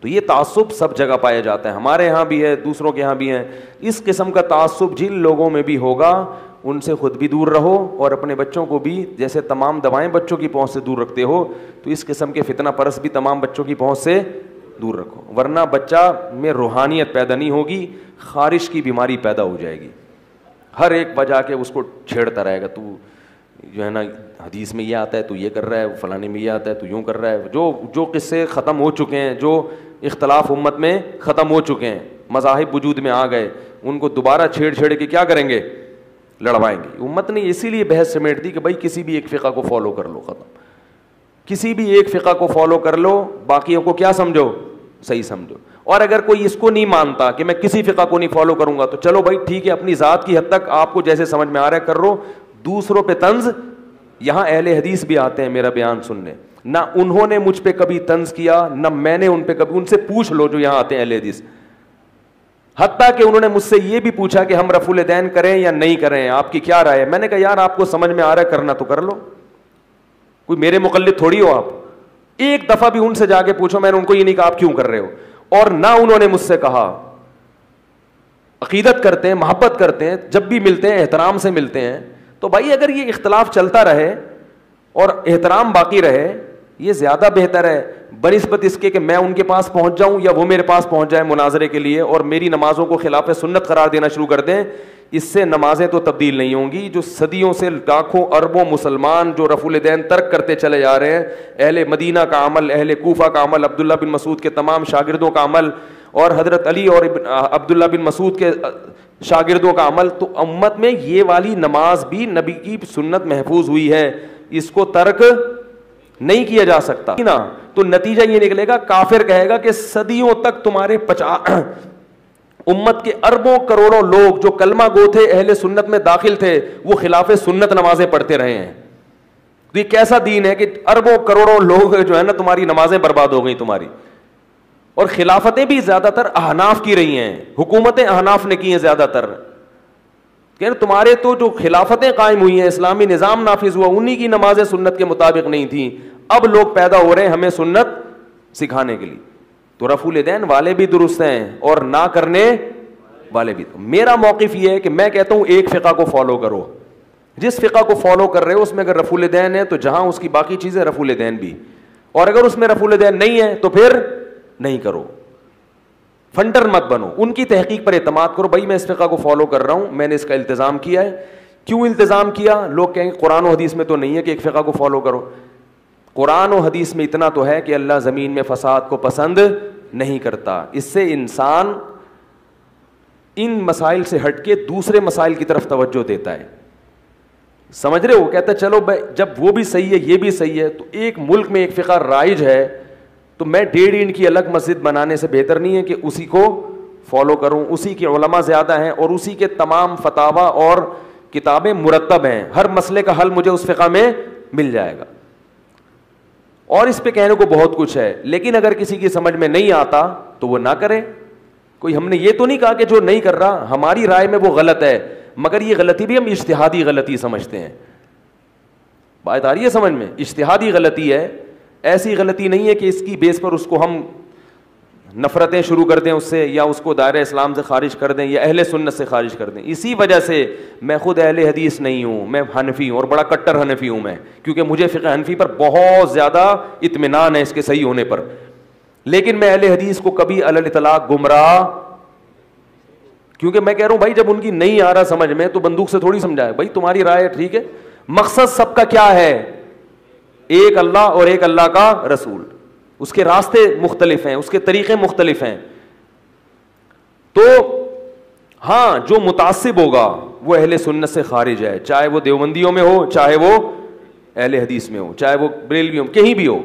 تو یہ تعصب سب جگہ پایا جاتا ہے, ہمارے یہاں بھی ہے, دوسروں کے یہاں بھی ہیں. اس قسم کا تعصب جن لوگوں میں بھی ہوگا ان سے خود بھی دور رہو اور اپنے بچوں کو بھی, جیسے تمام دوائیں بچوں کی پہنچ سے دور رکھتے ہو, تو اس قسم کے فتنہ پرست بھی تمام بچوں کی پہنچ سے دور رکھو, ورنہ بچہ میں روحانیت پیدا نہیں ہوگی, خارش کی بیماری پیدا ہو جائے گی. ہر ایک بجا کے اس کو چھیڑتا رہے گا, تو جو ہے نا حدیث میں یہ آتا ہے تو یہ کر رہا ہے, فلانے میں یہ آتا ہے تو یوں کر رہا ہے. جو قصے ختم ہو چکے ہیں, جو اختلاف امت میں ختم ہو چکے ہیں, مذاہب وجود میں آ گئے, ان کو دوبارہ چھیڑ کے کیا کریں گے, لڑوائیں گے. امت نے اسی لیے بحث سمیٹ دی کہ بھائی کسی بھی ایک فقہ کو فالو کر لو, ختم. کسی بھی ایک فقہ کو فالو کر لو, باقیوں کو کیا سمجھو, صحیح سمجھو. اور اگر کوئی اس کو نہیں مانتا کہ میں کسی فقہ کو نہیں فالو کروں گا, تو چلو بھائی ٹھیک ہے, اپنی ذات کی حد تک آپ کو جیسے سمجھ میں آ رہا ہے کر رہو, دوسروں پہ طنز. یہاں اہل حدیث بھی آتے ہیں میرا بیان سننے, نہ انہوں نے مجھ پہ کبھی طنز کیا, نہ میں نے ان پہ کبھی. ان سے پوچھ لو جو یہاں آتے ہیں اہل حدیث, حتیٰ کہ انہوں نے مجھ سے یہ بھی پوچھا کہ ہم رفع الیدین کریں یا نہیں کریں, آپ کی کیا رائے ہے. میں نے کہا یار آپ کو سمجھ میں آ رہا ہے کرنا تو کر لو, کوئی میرے مقلد تھوڑی ہو آپ. ایک دفعہ بھی ان سے جا کے پوچھو, میں نے ان کو یہ نہیں کہا آپ کیوں کر رہے ہو, اور نہ انہوں نے مجھ سے کہا. عقیدت کرتے ہیں, محبت کرتے ہیں, جب بھی ملتے ہیں احترام سے ملتے ہیں. تو بھائی اگر یہ اختلاف چلتا رہے اور احترام باقی رہے, یہ زیادہ بہتر ہے بنسبت اس کے کہ میں ان کے پاس پہنچ جاؤں یا وہ میرے پاس پہنچ جائے مناظرے کے لیے اور میری نمازوں کو خلاف سنت قرار دینا شروع کر دیں. اس سے نمازیں تو تبدیل نہیں ہوں گی. جو صدیوں سے لاکھوں اربوں مسلمان جو رفع الیدین ترک کرتے چلے جا رہے ہیں, اہل مدینہ کا عمل, اہل کوفہ کا عمل, عبداللہ بن مسعود کے تمام شاگردوں کا عمل, اور حضرت علی اور عبداللہ بن مسعود کے شاگردوں کا عمل, تو امت میں یہ والی نماز بھی نبی کی سنت محفوظ ہوئی ہے, اس کو ترک نہیں کیا جا سکتا نا. تو نتیجہ یہ نکلے گا, کافر کہے گا کہ صدیوں تک تمہارے امت کے اربوں کروڑوں لوگ جو کلمہ گو تھے, اہل سنت میں داخل تھے, وہ خلاف سنت نمازیں پڑھتے رہے ہیں. تو یہ کیسا دین ہے کہ اربوں کروڑوں لوگ جو ہے نا تمہاری نمازیں برباد ہو گئی تمہاری. اور خلافتیں بھی زیادہ تر احناف کی رہی ہیں, حکومتیں احناف نے کی ہیں زیادہ تر. کہ تمہارے تو جو خلافتیں قائم ہوئی ہیں, اسلامی نظام نافذ ہوا, انہی کی نمازیں سنت کے مطابق نہیں تھیں. اب لوگ پیدا ہو رہے ہیں ہمیں سنت سکھانے کے لیے. تو رفع الیدین والے بھی درست ہیں اور نہ کرنے والے بھی. میرا موقف یہ ہے کہ میں کہتا ہوں ایک فقہ کو فالو کرو. جس فقہ کو فالو کر رہے ہو اس میں اگر رفع الیدین ہے تو جہاں اس کی باقی چیزیں رفع الیدین بھی, اور اگر اس میں رفع الیدین نہیں ہے تو پھر نہیں کرو. فنڈر مت بنو, ان کی تحقیق پر اعتماد کرو. بھائی میں اس فقہ کو فالو کر رہا ہوں, میں نے اس کا التزام کیا ہے. کیوں التزام کیا؟ لوگ کہیں گے قرآن و حدیث میں تو نہیں ہے کہ ایک فقہ کو فالو کرو. قرآن و حدیث میں اتنا تو ہے کہ اللہ زمین میں فساد کو پسند نہیں کرتا. اس سے انسان ان مسائل سے ہٹ کے دوسرے مسائل کی طرف توجہ دیتا ہے. سمجھ رہے ہو؟ کہتا ہے چلو بھائی جب وہ بھی صحیح ہے یہ بھی صحیح ہے, تو ایک ملک میں ایک فقہ رائج ہے تو میں 1.5 اینٹ کی الگ مسجد بنانے سے بہتر نہیں ہے کہ اسی کو فالو کروں. اسی کے علماء زیادہ ہیں اور اسی کے تمام فتاوا اور کتابیں مرتب ہیں, ہر مسئلے کا حل مجھے اس فقہ میں مل جائے گا. اور اس پہ کہنے کو بہت کچھ ہے, لیکن اگر کسی کی سمجھ میں نہیں آتا تو وہ نہ کرے. کوئی ہم نے یہ تو نہیں کہا کہ جو نہیں کر رہا ہماری رائے میں وہ غلط ہے, مگر یہ غلطی بھی ہم اجتہادی غلطی سمجھتے ہیں. بات آ رہی ہے سمجھ میں؟ اجتہادی غلطی ہے, ایسی غلطی نہیں ہے کہ اس کی بیس پر اس کو ہم نفرتیں شروع کر دیں اس سے, یا اس کو دائرہ اسلام سے خارج کر دیں, یا اہل سنت سے خارج کر دیں. اسی وجہ سے میں خود اہل حدیث نہیں ہوں, میں حنفی ہوں, اور بڑا کٹر حنفی ہوں میں, کیونکہ مجھے فقہ حنفی پر بہت زیادہ اطمینان ہے اس کے صحیح ہونے پر. لیکن میں اہل حدیث کو کبھی علی الاطلاق گمراہ, کیونکہ میں کہہ رہا ہوں بھائی جب ان کی نہیں آ رہا سمجھ میں تو بندوق سے تھوڑی سمجھائے. بھائی تمہاری رائے ٹھیک ہے, مقصد سب کا کیا ہے؟ ایک اللہ اور ایک اللہ کا رسول. اس کے راستے مختلف ہیں, اس کے طریقے مختلف ہیں. تو ہاں جو متعصب ہوگا وہ اہل سنت سے خارج ہے, چاہے وہ دیوبندیوں میں ہو, چاہے وہ اہل حدیث میں ہو, چاہے وہ بریلویوں میں, کہیں بھی ہو.